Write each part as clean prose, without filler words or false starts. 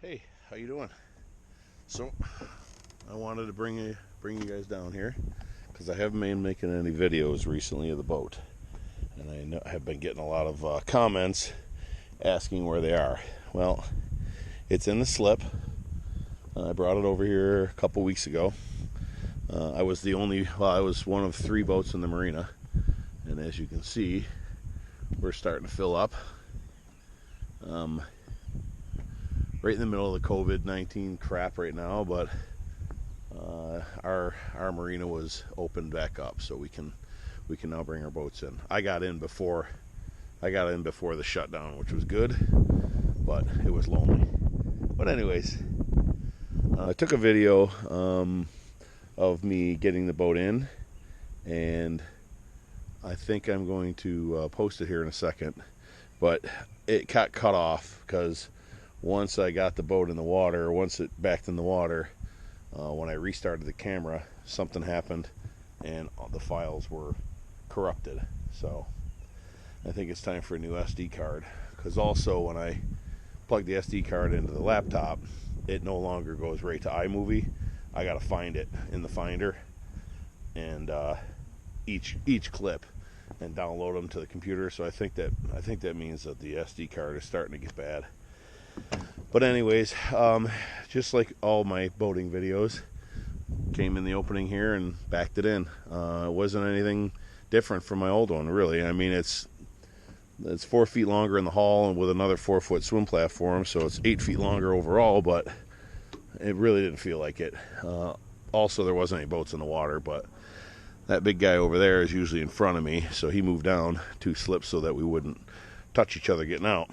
Hey, how you doing? So, I wanted to bring you guys down here because I haven't been making any videos recently of the boat, and I have been getting a lot of comments asking where they are. Well, it's in the slip. I brought it over here a couple weeks ago. I was one of 3 boats in the marina, and as you can see, we're starting to fill up. Right in the middle of the COVID-19 crap right now, but our marina was opened back up, so we can now bring our boats in. I got in before the shutdown, which was good, but it was lonely. But anyways, I took a video of me getting the boat in, and I think I'm going to post it here in a second. But it got cut off because once I got the boat in the water, once it backed in the water, when I restarted the camera, something happened and the files were corrupted. So I think it's time for a new SD card, because also when I plug the SD card into the laptop, it no longer goes right to iMovie. I gotta find it in the Finder and each clip and download them to the computer. So I think that means that the SD card is starting to get bad. But anyways, just like all my boating videos, came in the opening here and backed it in. It wasn't anything different from my old one, really. I mean, it's 4 feet longer in the hull and with another 4-foot swim platform, so it's 8 feet longer overall, but it really didn't feel like it. Also, there wasn't any boats in the water, but that big guy over there is usually in front of me, so he moved down 2 slips so that we wouldn't touch each other getting out.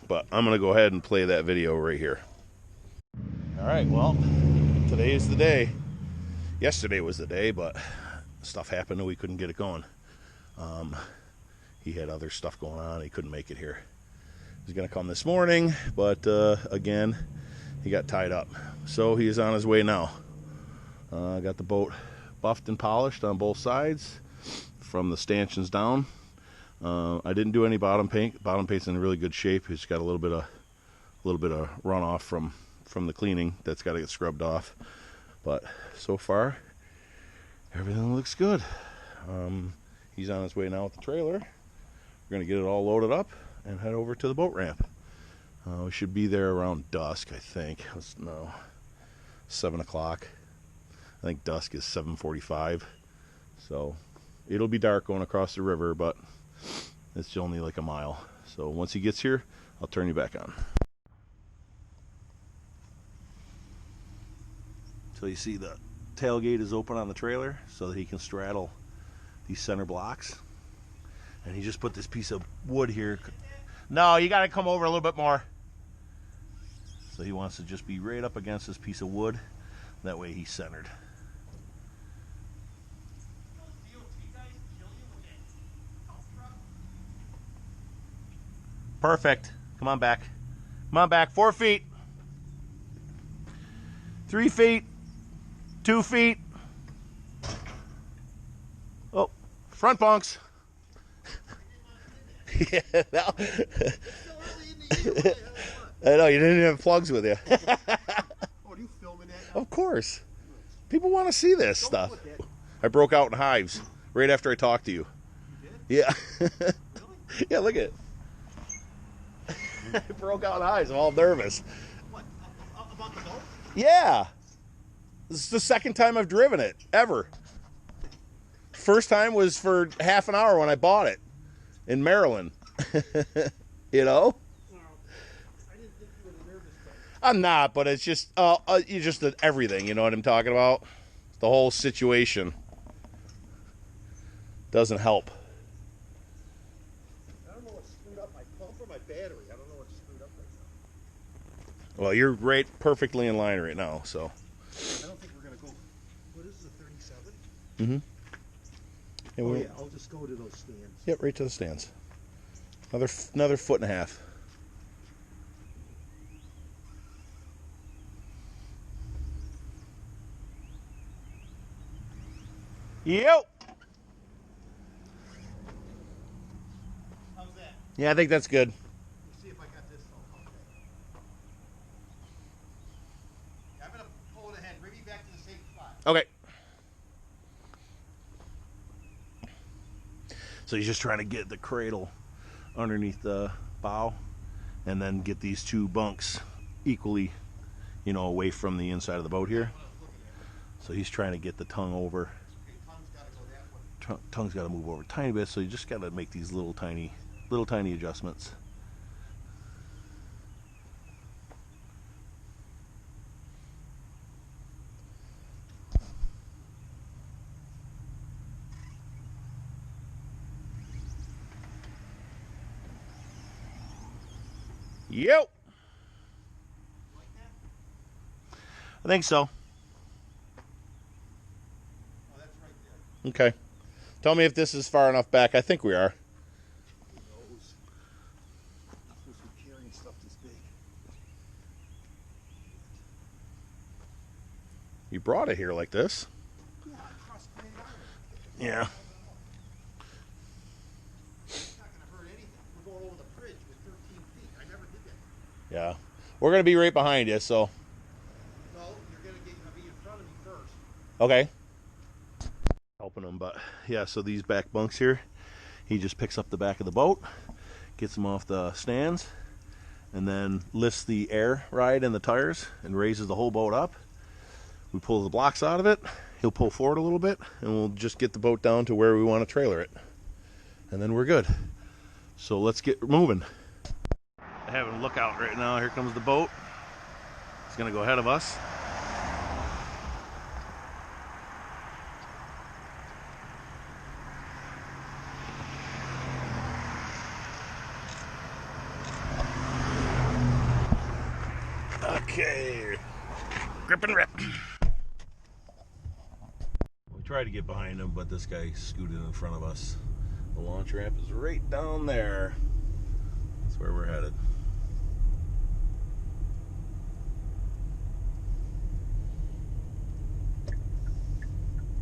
But I'm going to go ahead and play that video right here. Alright, well, today is the day. Yesterday was the day, but stuff happened and we couldn't get it going. He had other stuff going on. He couldn't make it here. He's going to come this morning, but again, he got tied up. So he is on his way now. I got the boat buffed and polished on both sides from the stanchions down. I didn't do any bottom paint. Bottom paint's in really good shape. It's got a little bit of runoff from the cleaning that's got to get scrubbed off. But so far, everything looks good. He's on his way now with the trailer. We're gonna get it all loaded up and head over to the boat ramp. We should be there around dusk, I think. 7 o'clock. I think dusk is 7:45. So it'll be dark going across the river, but it's only like a mile. So once he gets here, I'll turn you back on. So you see the tailgate is open on the trailer so that he can straddle these center blocks. And he just put this piece of wood here. No, you got to come over a little bit more. So he wants to just be right up against this piece of wood. That way he's centered. Perfect. Come on back. Come on back. 4 feet. 3 feet. 2 feet. Oh, front bunks. Yeah, no. I know, you didn't have plugs with you. Oh, are you filming that now? Of course. People want to see this stuff. I broke out in hives right after I talked to you. You did? Yeah. Really? Yeah, look at it. I broke out in hives. I'm all nervous. What? About the boat? Yeah. This is the second time I've driven it, ever. First time was for half an hour when I bought it in Maryland. You know? Well, I didn't think you were nervous, but I'm not, but it's just, you just did everything, you know what I'm talking about? The whole situation doesn't help. I don't know what's screwed up. My pump or my battery. I don't know what's screwed up right now. Well, you're right, perfectly in line right now, so. I don't think we're going to go. What is the 37? Mm-hmm. Oh, yeah, I'll just go to those stands. Yep, right to the stands. Another foot and a half. Yep. How's that? Yeah, I think that's good. Let's see if I got this. Okay. Okay. So he's just trying to get the cradle underneath the bow and then get these two bunks equally, you know, away from the inside of the boat here. So he's trying to get the tongue over. Tongue's got to move over a tiny bit, so you just got to make these little tiny adjustments. Yep. I think so. Oh, that's right there. Okay. Tell me if this is far enough back. I think we are. Who knows? I'm supposed to be carrying stuff this big. You brought it here like this. Yeah, I trust Grand Island. Yeah. It's not going to hurt anything. We're going over the bridge with 13 feet. I never did that. Yeah. We're going to be right behind you, so. No, you're going to be in front of me first. Okay. Helping him, but yeah, so these back bunks here, he just picks up the back of the boat, gets them off the stands, and then lifts the air ride in the tires and raises the whole boat up. We pull the blocks out of it, he'll pull forward a little bit, and we'll just get the boat down to where we want to trailer it. And then we're good. So let's get moving. Having a look out right now, here comes the boat. It's gonna go ahead of us. Okay, grip and rip. We tried to get behind him, but this guy scooted in front of us. The launch ramp is right down there. That's where we're headed.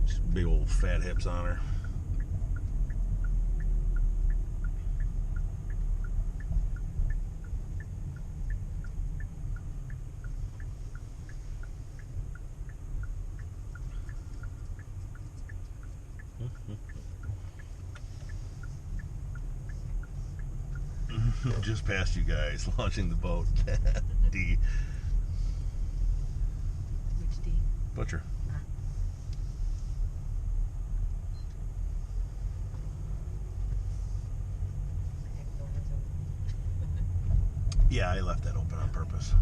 Just big old fat hips on her. Just past you guys, launching the boat. D. Which D? Butcher. Yeah, I left that open on purpose.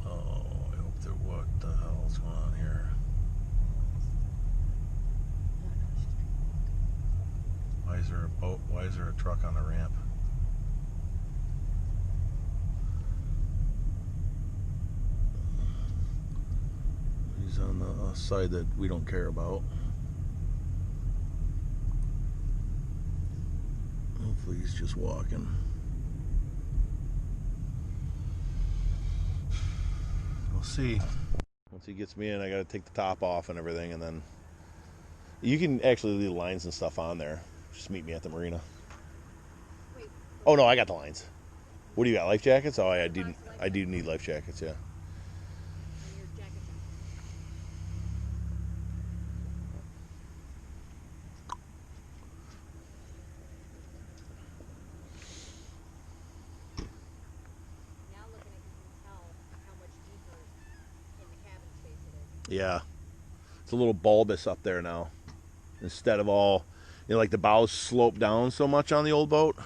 Oh, I hope that what the hell's going on here? Why is there a boat? Why is there a truck on the ramp? He's on the side that we don't care about. Hopefully he's just walking. We'll see. Once he gets me in, I gotta take the top off and everything, and then you can actually leave lines and stuff on there. Just meet me at the marina. Wait. Oh no, I got the lines. What do you got? Life jackets? Oh, I do need life jackets. Yeah. And your jacket's on. Now looking at it, you can tell how much deeper in the cabin space it is. Yeah. It's a little bulbous up there now. Instead of all, you know, like the bows slope down so much on the old boat.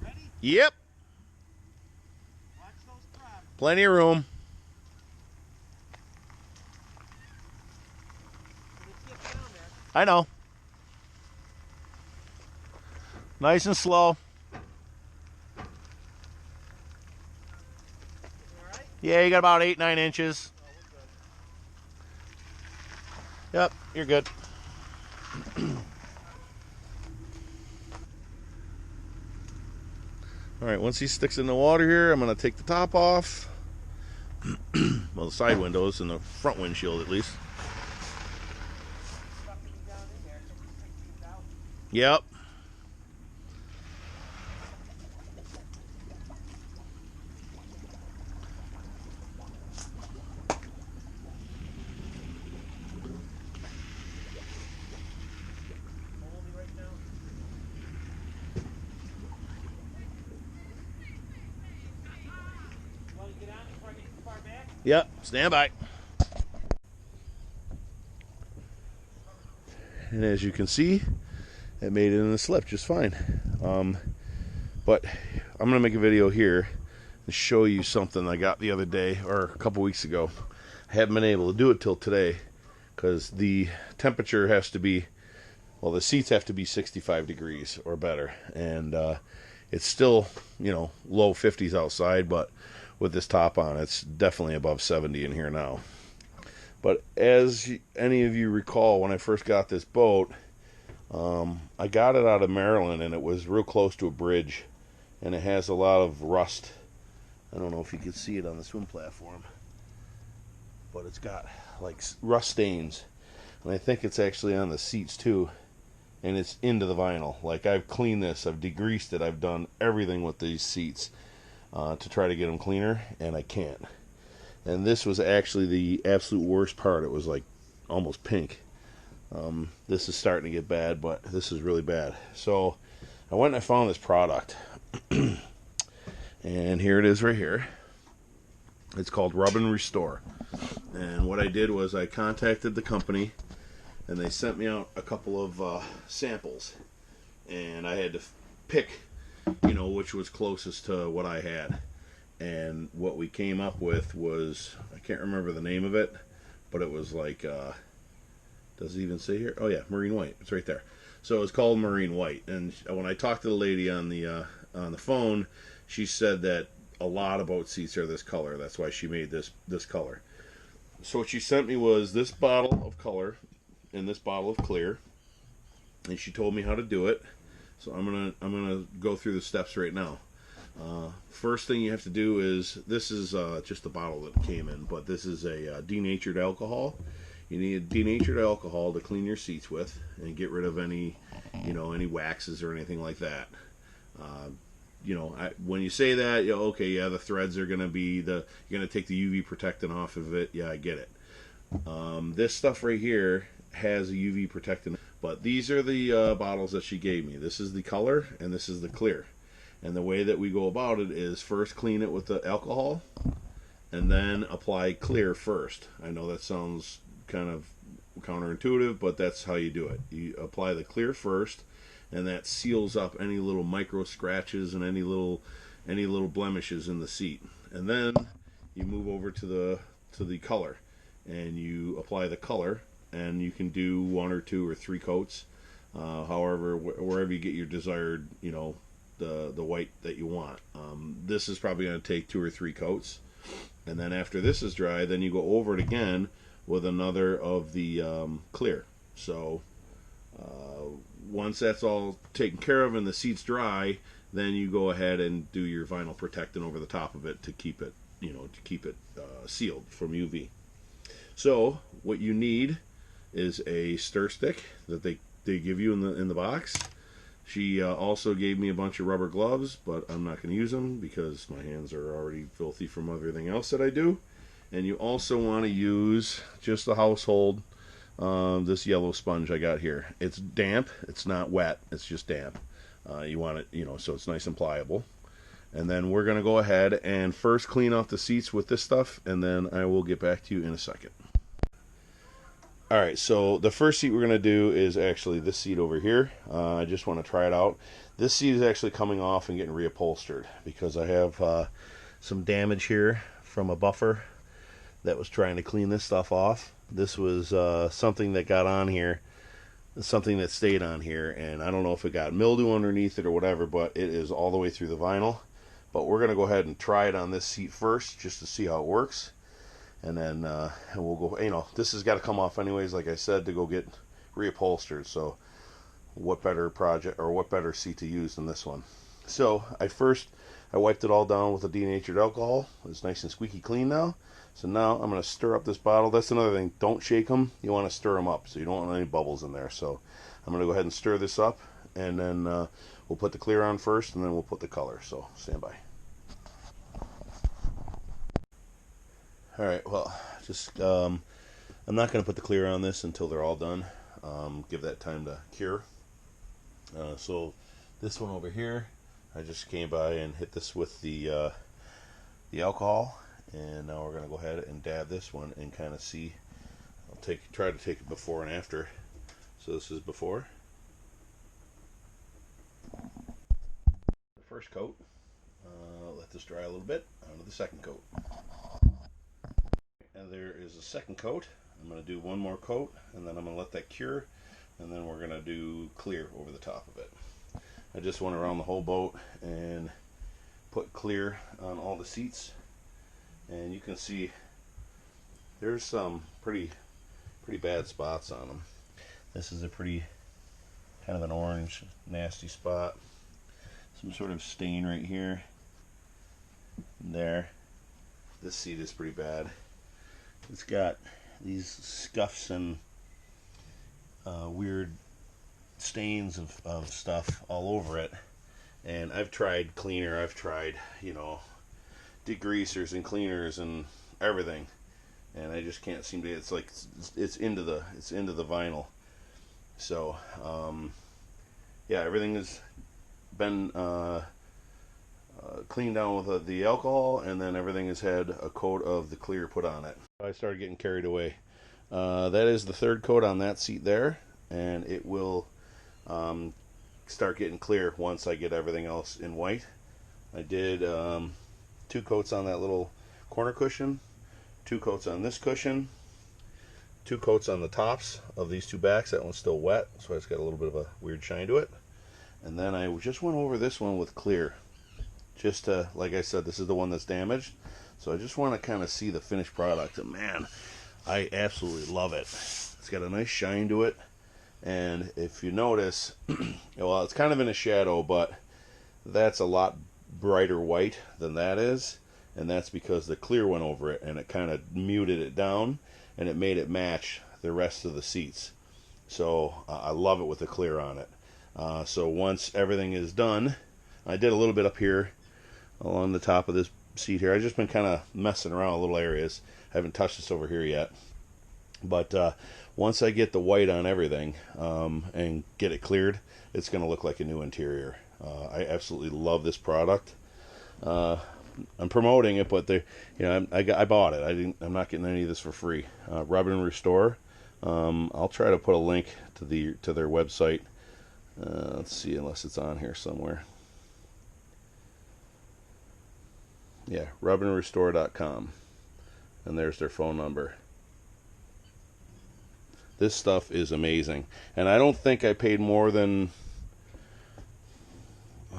Ready? Yep. Watch those props. Plenty of room. Gonna tip down there. I know. Nice and slow. All right? Yeah, you got about 8-9 inches. Oh, we're good. Yep, you're good. All right, once he sticks in the water here, I'm gonna take the top off. Well, the side windows and the front windshield at least. Stuffing down in there, so just take things out. Yep. Hold me right now. You want to get on before I get too far back? Yep. Stand by. And as you can see, it made it in the slip just fine. But I'm gonna make a video here and show you something I got the other day or a couple weeks ago. I haven't been able to do it till today because the temperature has to be, well, the seats have to be 65 degrees or better, and it's still, you know, low 50s outside, but with this top on, it's definitely above 70 in here now. But as any of you recall, when I first got this boat, I got it out of Maryland, and it was real close to a bridge, and it has a lot of rust. I don't know if you can see it on the swim platform, but it's got like rust stains, and I think it's actually on the seats too, and it's into the vinyl. Like, I've cleaned this, I've degreased it, I've done everything with these seats to try to get them cleaner, and I can't. And this was actually the absolute worst part. It was like almost pink. This is starting to get bad, but this is really bad. So I went and I found this product. And here it is right here. It's called Rub and Restore. And what I did was I contacted the company, and they sent me out a couple of samples. And I had to pick, you know, which was closest to what I had. And what we came up with was, I can't remember the name of it, but it was like, does it even say here? Oh yeah, Marine White. It's right there. So it's called Marine White. And when I talked to the lady on the phone, she said that a lot of boat seats are this color. That's why she made this color. So what she sent me was this bottle of color and this bottle of clear, and she told me how to do it. So I'm gonna go through the steps right now. First thing you have to do is, this is just the bottle that it came in, but this is a denatured alcohol. You need denatured alcohol to clean your seats with and get rid of any, you know, any waxes or anything like that. You know, when you say that, you know, okay, yeah, the threads are gonna be you're gonna take the UV protectant off of it. Yeah, I get it. This stuff right here has a UV protectant, but these are the bottles that she gave me. This is the color and this is the clear. And the way that we go about it is first clean it with the alcohol and then apply clear first. I know that sounds kind of counterintuitive, but that's how you do it. You apply the clear first, and that seals up any little micro scratches and any little blemishes in the seat. And then you move over to the color, and you apply the color, and you can do 1 or 2 or 3 coats, however, wherever you get your desired, you know, the white that you want. This is probably going to take 2 or 3 coats, and then after this is dry, then you go over it again with another of the clear. So once that's all taken care of and the seat's dry, then you go ahead and do your vinyl protectant over the top of it to keep it, you know, sealed from UV. So what you need is a stir stick that they give you in the box. She also gave me a bunch of rubber gloves, but I'm not going to use them because my hands are already filthy from everything else that I do. And you also want to use just the household, this yellow sponge I got here. It's damp, it's not wet, it's just damp. You want it, you know, so it's nice and pliable. And then we're going to go ahead and first clean off the seats with this stuff, and then I will get back to you in a second. Alright, so the first seat we're going to do is actually this seat over here. I just want to try it out. This seat is actually coming off and getting reupholstered because I have some damage here from a buffer that was trying to clean this stuff off. This was something that got on here, something that stayed on here, and I don't know if it got mildew underneath it or whatever, but it is all the way through the vinyl. but we're gonna go ahead and try it on this seat first just to see how it works, and then we'll go. This has got to come off anyways, like I said, to go get reupholstered. So what better project or what better seat to use than this one? So I wiped it all down with a denatured alcohol. It's nice and squeaky clean now. So now I'm going to stir up this bottle. That's another thing. Don't shake them. You want to stir them up, so you don't want any bubbles in there. So I'm going to go ahead and stir this up, and then we'll put the clear on first, and then we'll put the color. So stand by. All right. Well, just I'm not going to put the clear on this until they're all done. Give that time to cure. So this one over here, I just came by and hit this with the alcohol, and now we're going to go ahead and dab this one and kind of see. I'll try to take it before and after. So this is before. The first coat. Let this dry a little bit. Onto the second coat. And there is a second coat. I'm going to do one more coat, and then I'm going to let that cure, and then we're going to do clear over the top of it. I just went around the whole boat and put clear on all the seats, and you can see there's some pretty bad spots on them. This is a pretty kind of an orange nasty spot, some sort of stain right here and there. This seat is pretty bad. It's got these scuffs and weird stains of stuff all over it, and I've tried cleaner, I've tried degreasers and cleaners and everything, and I just can't seem to. It's into the vinyl. So yeah, everything has been cleaned down with the alcohol, and then everything has had a coat of the clear put on it. I started getting carried away. That is the third coat on that seat there, and it will start getting clear once I get everything else in white. I did 2 coats on that little corner cushion, 2 coats on this cushion, 2 coats on the tops of these 2 backs. That one's still wet, so it's got a little bit of a weird shine to it. And then I just went over this one with clear, just to, like I said, this is the one that's damaged, so I just want to kind of see the finished product. And man, I absolutely love it. It's got a nice shine to it, and if you notice, well, it's kind of in a shadow, but that's a lot brighter white than that is, and that's because the clear went over it, and it kind of muted it down, and it made it match the rest of the seats. So I love it with the clear on it. So once everything is done, I did a little bit up here along the top of this seat here. I've just been kind of messing around with little areas. I haven't touched this over here yet. But once I get the white on everything and get it cleared, it's going to look like a new interior. I absolutely love this product. I'm promoting it, but I bought it. I'm not getting any of this for free. Rub and Restore. I'll try to put a link to their website. Let's see, unless it's on here somewhere. Yeah, rubandrestore.com, and there's their phone number. This stuff is amazing, and I don't think I paid more than,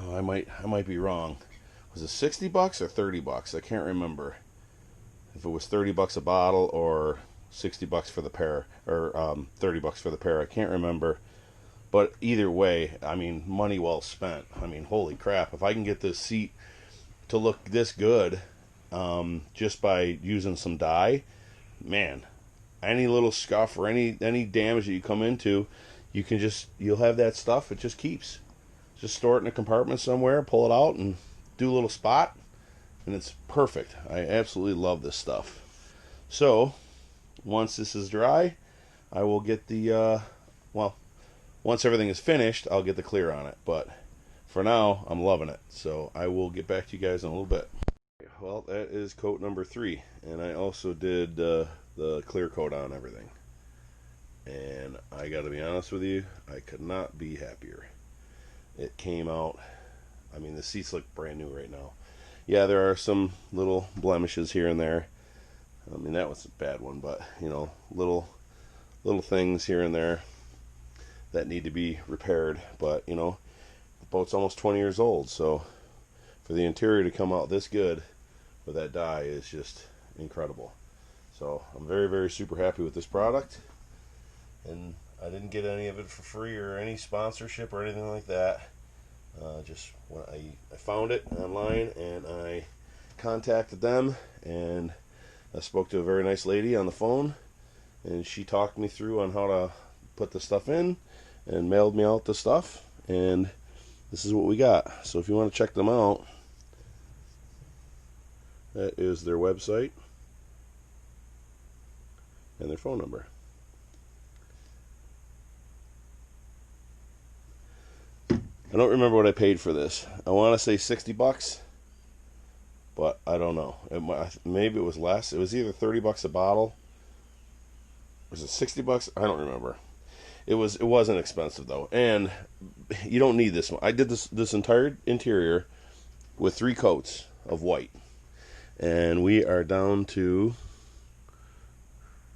I might be wrong. Was it $60 or $30? I can't remember if it was $30 a bottle or $60 for the pair, or $30 for the pair. I can't remember, but either way, I mean, money well spent. I mean, holy crap! If I can get this seat to look this good just by using some dye, man, any little scuff or any damage that you come into, you'll have that stuff. It just keeps. Just store it in a compartment somewhere, pull it out, and do a little spot, and it's perfect. I absolutely love this stuff. So once this is dry, I will get the once everything is finished, I'll get the clear on it. But for now, I'm loving it. So I will get back to you guys in a little bit. Well, that is coat number 3, and I also did the clear coat on everything. And I got to be honest with you, I could not be happier. It came out. I mean, the seats look brand new right now. Yeah, there are some little blemishes here and there. I mean, that was a bad one, but little things here and there that need to be repaired. But the boat's almost 20 years old, so for the interior to come out this good with that dye is just incredible. So I'm very, very super happy with this product, and I didn't get any of it for free or any sponsorship or anything like that. Just when I found it online and I contacted them, and I spoke to a very nice lady on the phone, and she talked me through on how to put the stuff in and mailed me out the stuff, and this is what we got. So if you want to check them out, that is their website and their phone number. I don't remember what I paid for this. I want to say $60, but I don't know. Maybe it was less. It was either $30 a bottle. Was it $60? I don't remember. It wasn't expensive though, and you don't need this one. I did this entire interior with 3 coats of white, and we are down to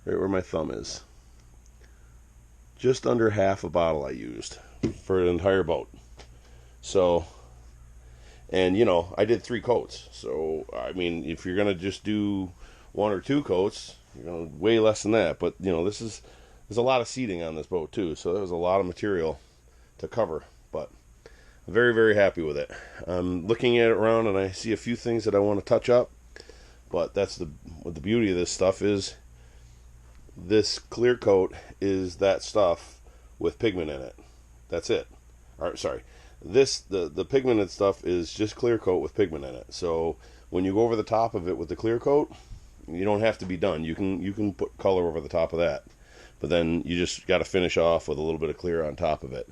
right where my thumb is. Just under half a bottle I used for an entire boat. So, and you know, I did 3 coats. So, I mean, if you're gonna just do 1 or 2 coats, you're gonna way less than that. But you know, there's a lot of seating on this boat too, so there was a lot of material to cover. But I'm very, very happy with it. I'm looking at it around, and I see a few things that I want to touch up. But that's what the beauty of this stuff is. This clear coat is that stuff with pigment in it. That's it. All right, sorry. The pigmented stuff is just clear coat with pigment in it. So when you go over the top of it with the clear coat, you don't have to be done. You can put color over the top of that, but then you just got to finish off with a little bit of clear on top of it.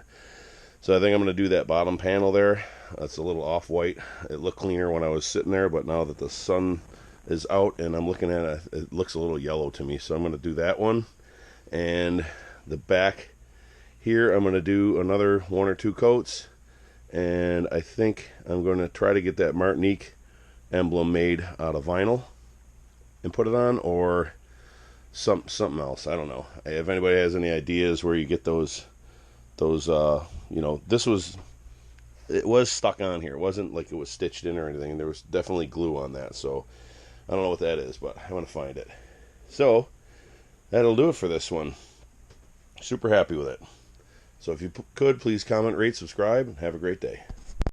So I think I'm going to do that bottom panel there. That's a little off-white. It looked cleaner when I was sitting there, but now that the sun is out and I'm looking at it, it looks a little yellow to me. So I'm going to do that one. And the back here, I'm going to do another 1 or 2 coats. And I think I'm going to try to get that Martinique emblem made out of vinyl and put it on, or something else. I don't know. If anybody has any ideas where you get those you know, it was stuck on here. It wasn't like it was stitched in or anything. There was definitely glue on that. So I don't know what that is, but I want to find it. So that'll do it for this one. Super happy with it. So if you could, please comment, rate, subscribe, and have a great day.